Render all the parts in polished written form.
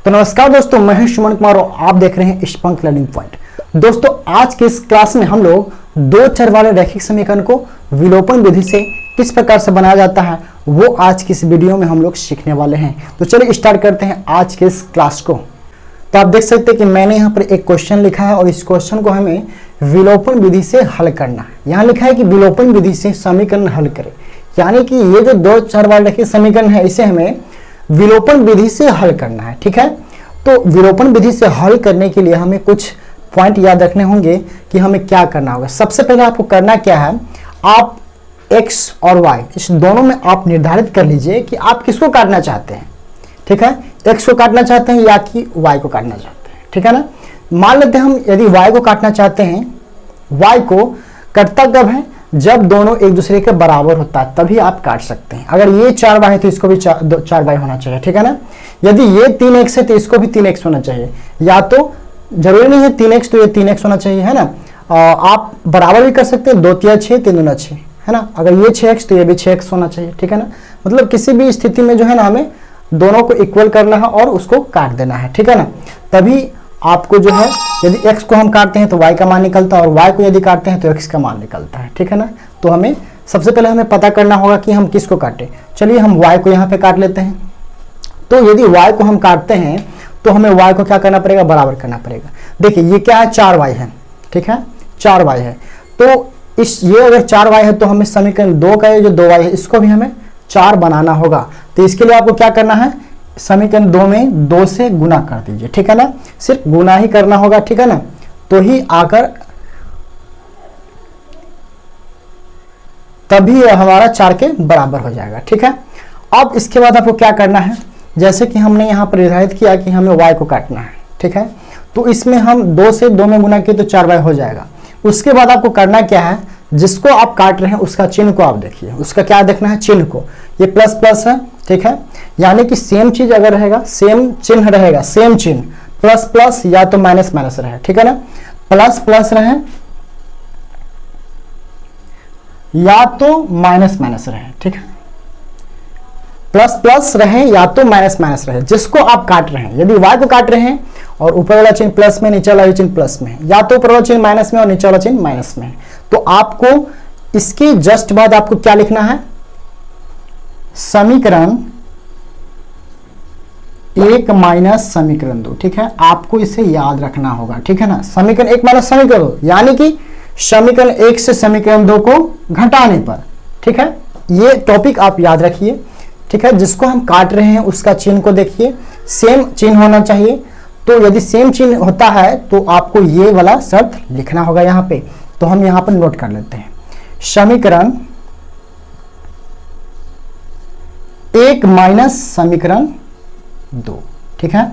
तो नमस्कार दोस्तों, मैं हूं सुमन कुमार और आप देख रहे हैं स्पंक लर्निंग पॉइंट। दोस्तों, आज के इस क्लास में हम लोग दो चर वाले रैखिक समीकरण को विलोपन विधि से किस प्रकार से बनाया जाता है वो आज की इस वीडियो में हम लोग सीखने वाले हैं। तो चलिए स्टार्ट करते हैं आज के इस क्लास को। तो आप देख सकते हैं कि मैंने यहाँ पर एक क्वेश्चन लिखा है और इस क्वेश्चन को हमें विलोपन विधि से हल करना है। यहाँ लिखा है कि विलोपन विधि से समीकरण हल करें, यानी कि ये जो दो चर वाले रैखिक समीकरण है इसे हमें विलोपन विधि से हल करना है। ठीक है, तो विलोपन विधि से हल करने के लिए हमें कुछ पॉइंट याद रखने होंगे कि हमें क्या करना होगा। सबसे पहले आपको करना क्या है, आप x और y इस दोनों में आप निर्धारित कर लीजिए कि आप किसको काटना चाहते हैं। ठीक है, x को काटना चाहते हैं या कि y को काटना चाहते हैं। ठीक है ना, मान लेते हैं हम यदि y को काटना चाहते हैं, y को कटता कब है, जब दोनों एक दूसरे के बराबर होता है तभी आप काट सकते हैं। अगर ये 4y है तो इसको भी 4y होना चाहिए। ठीक है ना, यदि ये 3x है तो इसको भी 3x होना चाहिए, या तो जरूरी नहीं है 3x तो ये 3x होना चाहिए, है ना। आप बराबर भी कर सकते हैं, 2 तिया 6 3 दूना 6, है ना। अगर ये 6x तो ये भी 6x होना चाहिए। ठीक है ना, मतलब किसी भी स्थिति में जो है ना हमें दोनों को इक्वल करना है और उसको काट देना है। ठीक है ना, तभी आपको जो है यदि x को हम काटते हैं तो y का मान निकलता है और y को यदि काटते हैं तो x का मान निकलता है। ठीक है ना, तो हमें सबसे पहले हमें पता करना होगा कि हम किसको काटें। चलिए हम y को यहाँ पे काट लेते हैं। तो यदि y को हम काटते हैं तो हमें y को क्या करना पड़ेगा, बराबर करना पड़ेगा। देखिए ये क्या है, 4y है। ठीक है, 4y है, तो ये अगर 4y है तो हमें समीकरण 2 का ये जो 2y है इसको भी हमें 4 बनाना होगा। तो इसके लिए आपको क्या करना है, समीकरण 2 में 2 से गुना कर दीजिए। ठीक है ना, सिर्फ गुना ही करना होगा। ठीक है ना, तो ही आकर तभी हमारा 4 के बराबर हो जाएगा। ठीक है, अब इसके बाद आपको क्या करना है, जैसे कि हमने यहाँ पर निर्धारित किया कि हमें y को काटना है। ठीक है, तो इसमें हम 2 से 2 में गुना किए तो 4y हो जाएगा। उसके बाद आपको करना क्या है, जिसको आप काट रहे हैं उसका चिन्ह को आप देखिए, उसका क्या देखना है, चिन्ह को। ये प्लस प्लस है। ठीक है, यानी कि सेम चीज अगर रहेगा, सेम चिन्ह रहेगा, सेम चिन्ह, प्लस प्लस या तो माइनस माइनस रहे। ठीक है ना, प्लस प्लस रहे या तो माइनस माइनस रहे। ठीक है, प्लस प्लस रहे या तो माइनस माइनस रहे, जिसको आप काट रहे हैं। यदि y को काट रहे हैं और ऊपर वाला चिन्ह प्लस में, नीचे वाला चिन्ह प्लस में है, या तो ऊपर वाला चिन्ह माइनस में और नीचे वाला चिन्ह माइनस में है, तो आपको इसके जस्ट बाद आपको क्या लिखना है, समीकरण 1 माइनस समीकरण 2। ठीक है, आपको इसे याद रखना होगा। ठीक है ना, समीकरण 1 माइनस समीकरण 2 यानी कि समीकरण 1 से समीकरण 2 को घटाने पर। ठीक है, ये टॉपिक आप याद रखिए। ठीक है, जिसको हम काट रहे हैं उसका चिन्ह को देखिए, सेम चिन्ह होना चाहिए। तो यदि सेम चिन्ह होता है तो आपको ये वाला शर्त लिखना होगा यहाँ पे। तो हम यहाँ पर नोट कर लेते हैं, समीकरण 1 माइनस समीकरण 2। ठीक है,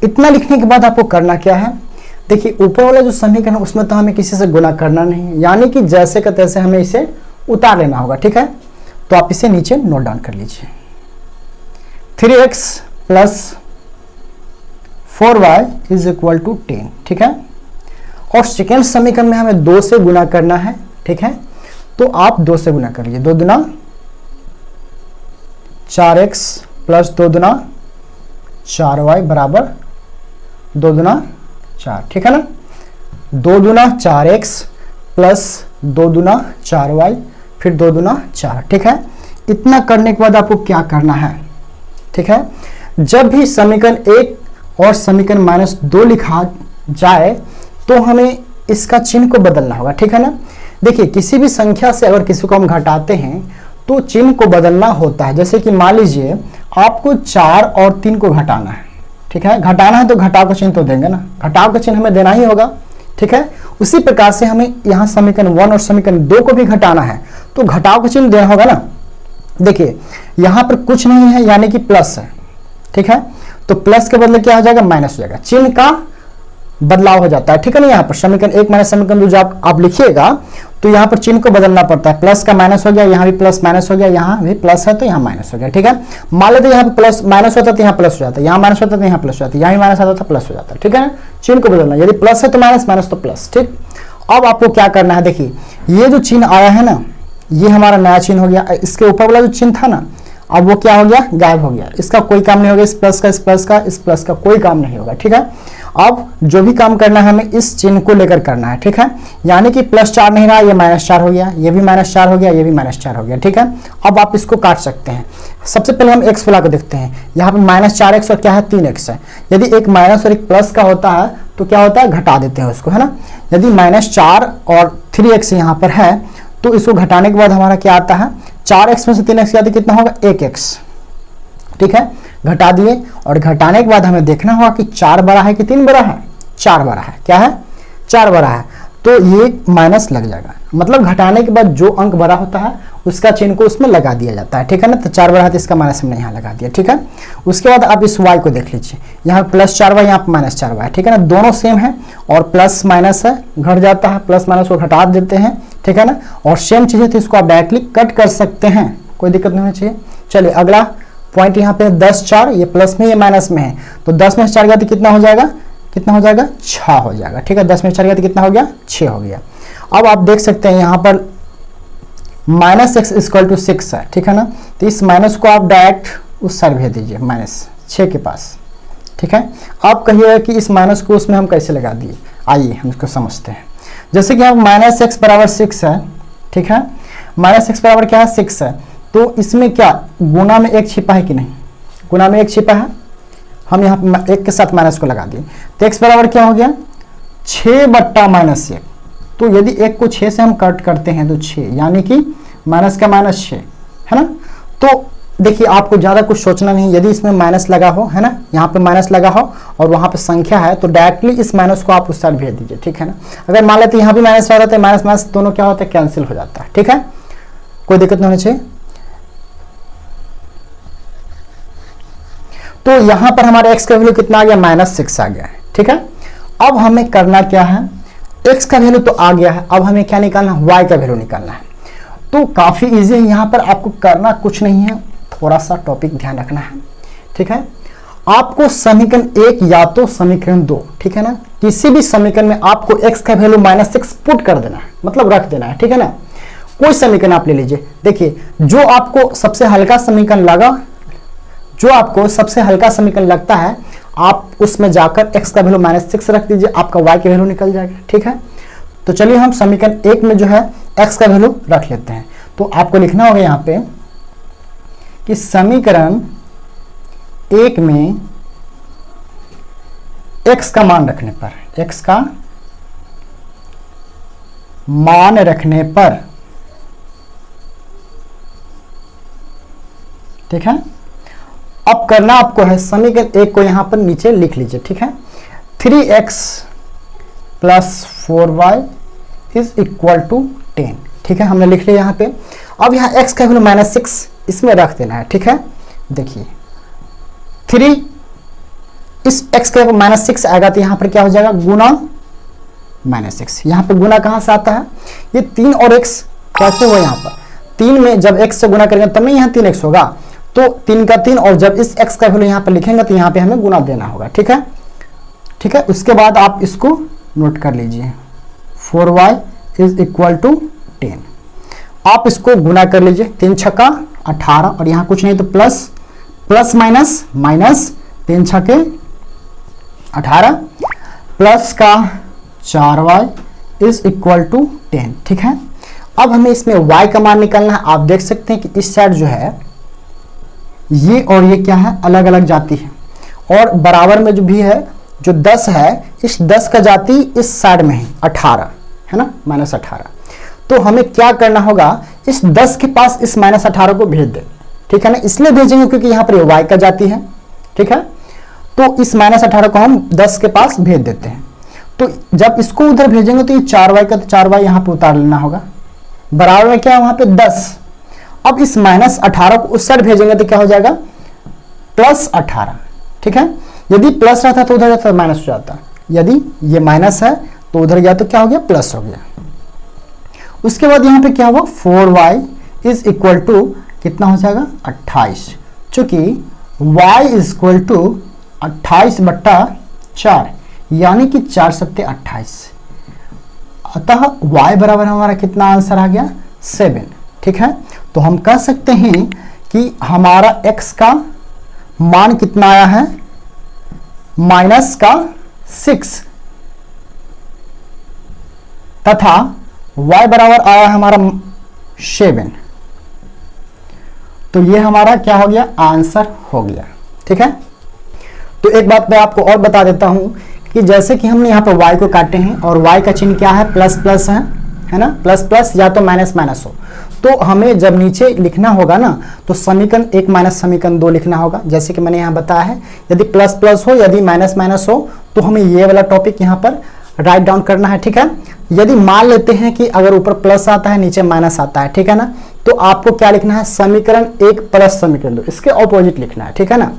इतना लिखने के बाद आपको करना क्या है, देखिए ऊपर वाला जो समीकरण है उसमें तो हमें किसी से गुना करना नहीं है, यानी कि जैसे का तैसे हमें इसे उतार लेना होगा। ठीक है, तो आप इसे नीचे नोट डाउन कर लीजिए, 3x plus 4y is equal to 10। ठीक है, और सेकेंड समीकरण में हमें 2 से गुना करना है। ठीक है, तो आप 2 से गुना कर लीजिए, 2 दूना 4x प्लस 2 दूना 4y बराबर 2 दूना 4। ठीक है ना, 2 दूना 4x प्लस 2 दूना 4y फिर 2 दूना 4। ठीक है, इतना करने के बाद आपको क्या करना है, ठीक है, जब भी समीकरण 1 और समीकरण -2 लिखा जाए तो हमें इसका चिन्ह को बदलना होगा। ठीक है ना, देखिए किसी भी संख्या से अगर किसी को हम घटाते हैं तो चिन्ह को बदलना होता है। जैसे कि मान लीजिए आपको 4 और 3 को घटाना है। ठीक है, घटाना है तो घटाव का चिन्ह तो देंगे ना, घटाव का चिन्ह हमें देना ही होगा। ठीक है, उसी प्रकार से हमें यहाँ समीकरण 1 और समीकरण 2 को भी घटाना है तो घटाव का चिन्ह देना होगा ना। देखिए यहाँ पर कुछ नहीं है यानी कि प्लस है। ठीक है, तो प्लस के बदले क्या हो जाएगा, माइनस हो जाएगा, चिन्ह का बदलाव हो जाता है। ठीक है ना, यहाँ पर समीकरण 1 माइनस समीकरण 2 जब आप लिखिएगा तो यहाँ पर चिन्ह को बदलना पड़ता है, प्लस का माइनस हो गया, यहाँ भी प्लस माइनस हो गया, यहाँ भी प्लस है तो यहाँ माइनस हो गया। ठीक है, मान लेते यहाँ पे प्लस माइनस होता तो यहाँ प्लस हो जाता है, यहाँ माइनस होता तो यहाँ प्लस हो जाता है, यहाँ भी माइनस आता तो प्लस हो जाता है। ठीक है ना, चिन्ह को बदलना, यदि प्लस है तो माइनस, माइनस तो प्लस। ठीक, अब आपको क्या करना है, देखिए ये जो चिन्ह आया है ना ये हमारा नया चिन्ह हो गया। इसके ऊपर वाला जो चिन्ह था ना अब वो क्या हो गया, गायब हो गया, इसका कोई काम नहीं होगा, इस प्लस का, इस प्लस का, इस प्लस का कोई काम नहीं होगा। ठीक है, अब जो भी काम करना है हमें इस चिन्ह को लेकर करना है। ठीक है, यानी कि +4 नहीं रहा, ये -4 हो गया, ये भी -4 हो गया, ये भी -4 हो गया। ठीक है, अब आप इसको काट सकते हैं। सबसे पहले हम x फुला को देखते हैं। यहाँ पे -4x और क्या है, 3x है। यदि एक माइनस और एक प्लस का होता है तो क्या होता है, घटा देते हैं उसको, है ना। यदि -4 और 3x यहाँ पर है तो इसको घटाने के बाद हमारा क्या आता है, 4x में से 3x गया तो कितना होगा, 1x। ठीक है, घटा दिए और घटाने के बाद हमें देखना होगा कि 4 बड़ा है कि 3 बड़ा है, 4 बड़ा है। क्या है, 4 बड़ा है, तो ये माइनस लग जाएगा। मतलब घटाने के बाद जो अंक बड़ा होता है उसका चिन्ह को उसमें लगा दिया जाता है। ठीक है ना, तो 4 बड़ा है तो इसका माइनस हमने यहाँ लगा दिया। ठीक है, उसके बाद आप इस y को देख लीजिए, यहाँ +4y, यहाँ पर -4y। ठीक है ना, दोनों सेम है और प्लस माइनस है, घट जाता है, प्लस माइनस को घटा देते हैं। ठीक है ना, और सेम चीज़ें तो इसको आप डायरेक्टली कट कर सकते हैं, कोई दिक्कत नहीं होनी चाहिए। चलिए अगला पॉइंट यहाँ पे 10 4, ये प्लस में ये माइनस में है, तो 10 में से 4 गया तो कितना हो जाएगा, कितना हो जाएगा, 6 हो जाएगा। ठीक है, 10 में से 4 गया तो कितना हो गया, 6 हो गया। अब आप देख सकते हैं यहाँ पर -x = 6 है। ठीक है ना, तो इस माइनस को आप डायरेक्ट उस साइड भेज दीजिए, -6 के पास। ठीक है, आप कहिएगा कि इस माइनस को उसमें हम कैसे लगा दिए, आइए हम इसको समझते हैं। जैसे कि हम -x = 6 है। ठीक है, -x बराबर क्या है, 6 है, तो इसमें क्या गुना में 1 छिपा है कि नहीं, गुना में 1 छिपा है, हम यहाँ पे 1 के साथ माइनस को लगा दिए, तो x बराबर क्या हो गया, 6/-1। तो यदि 1 को 6 से हम कट करते हैं तो 6, यानी कि माइनस का -6 है ना। तो देखिए आपको ज़्यादा कुछ सोचना नहीं, यदि इसमें माइनस लगा हो, है ना, यहाँ पे माइनस लगा हो और वहाँ पे संख्या है तो डायरेक्टली इस माइनस को आप उस साइड भेज दीजिए। ठीक है ना, अगर मान लेते यहाँ भी माइनस लगा तो माइनस माइनस दोनों क्या होता है, कैंसिल हो जाता है। ठीक है, कोई दिक्कत नहीं होनी चाहिए। तो यहाँ पर हमारे x का वैल्यू कितना आ गया, -6 आ गया है। ठीक है, अब हमें करना क्या है, x का वैल्यू तो आ गया है, अब हमें क्या निकालना है, y का वैल्यू निकालना है। तो काफ़ी इजी है, यहाँ पर आपको करना कुछ नहीं है, थोड़ा सा टॉपिक ध्यान रखना है। ठीक है, आपको समीकरण 1 या तो समीकरण 2, ठीक है ना, किसी भी समीकरण में आपको x का वैल्यू -6 पुट कर देना है, मतलब रख देना है। ठीक है ना, कोई समीकरण आप ले लीजिए, देखिए जो आपको सबसे हल्का समीकरण लगा, जो आपको सबसे हल्का समीकरण लगता है, आप उसमें जाकर x का वैल्यू -6 रख दीजिए, आपका y का वैल्यू निकल जाएगा। ठीक है, तो चलिए हम समीकरण 1 में जो है x का वैल्यू रख लेते हैं। तो आपको लिखना होगा यहाँ पे कि समीकरण 1 में x का मान रखने पर, x का मान रखने पर, ठीक है, अब करना आपको है समीकरण 1 को यहां पर नीचे लिख लीजिए। ठीक है, 3x + 4y = 10। ठीक है, हमने लिख लिया यहाँ पे। अब यहाँ x का वैल्यू -6 इसमें रख देना है। ठीक है, देखिए 3 इस x का -6 आएगा तो यहाँ पर क्या हो जाएगा, गुना -6। यहाँ पे गुना कहाँ से आता है, ये 3 और x कैसे हुआ, यहाँ पर 3 में जब x से गुना करेंगे तब नहीं यहाँ 3x होगा, तो 3 का 3, और जब इस x का वैल्यू यहाँ पर लिखेंगे तो यहाँ पे हमें गुना देना होगा। ठीक है, ठीक है, उसके बाद आप इसको नोट कर लीजिए, 4y = 10। आप इसको गुना कर लीजिए, 3 छक्का 18, और यहाँ कुछ नहीं तो प्लस माइनस 3 छक्के 18 प्लस का 4y = 10। ठीक है, अब हमें इसमें y का मान निकालना है। आप देख सकते हैं कि इस साइड जो है ये और ये क्या है, अलग अलग जाती है, और बराबर में जो भी है जो 10 है, इस 10 का जाति इस साइड में है 18, है ना, -18। तो हमें क्या करना होगा, इस 10 के पास इस -18 को भेज दें। ठीक है ना, इसलिए भेजेंगे क्योंकि यहाँ पर y का जाति है। ठीक है, तो इस -18 को हम 10 के पास भेज देते हैं। तो जब इसको उधर भेजेंगे तो ये 4y का, तो 4y यहाँ पे उतार लेना होगा, बराबर में क्या है वहां पे 10। अब इस -18 को उस साइड भेजेंगे तो क्या हो जाएगा, +18। ठीक है, यदि प्लस रहता तो उधर जाता माइनस हो जाता, यदि ये माइनस है तो उधर गया तो क्या हो गया, प्लस हो गया। उसके बाद यहाँ पे क्या हुआ, 4y = कितना हो जाएगा, 28, चूंकि y = 28/4, यानी कि 4 सत्ते 28, अतः y बराबर हमारा कितना आंसर आ गया, 7। ठीक है, तो हम कह सकते हैं कि हमारा x का मान कितना आया है, -6, तथा y बराबर आया है हमारा 7। तो ये हमारा क्या हो गया, आंसर हो गया। ठीक है, तो एक बात मैं आपको और बता देता हूं कि जैसे कि हमने यहाँ पर y को काटे हैं और y का चिन्ह क्या है, प्लस प्लस है ना, प्लस प्लस या तो माइनस माइनस हो, तो हमें जब नीचे लिखना होगा ना तो समीकरण 1 माइनस समीकरण 2 लिखना होगा। जैसे कि मैंने यहाँ बताया है, यदि प्लस प्लस हो, यदि माइनस माइनस हो, तो हमें ये वाला टॉपिक यहाँ पर राइट डाउन करना है। ठीक है, यदि मान लेते हैं कि अगर ऊपर प्लस आता है नीचे माइनस आता है, ठीक है ना, तो आपको क्या लिखना है, समीकरण 1 प्लस समीकरण 2, इसके ऑपोजिट लिखना है। ठीक है ना,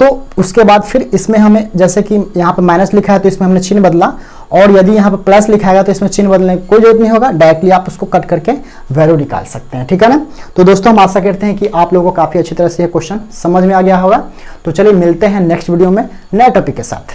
तो उसके बाद फिर इसमें हमें, जैसे कि यहाँ पे माइनस लिखा है तो इसमें हमने चिन्ह बदला, और यदि यहाँ पे प्लस लिखा है तो इसमें चिन्ह बदलने की कोई जरूरत नहीं होगा, डायरेक्टली आप उसको कट करके वैल्यू निकाल सकते हैं। ठीक है ना, तो दोस्तों हम आशा करते हैं कि आप लोगों को काफी अच्छी तरह से ये क्वेश्चन समझ में आ गया होगा। तो चलिए मिलते हैं नेक्स्ट वीडियो में नए टॉपिक के साथ।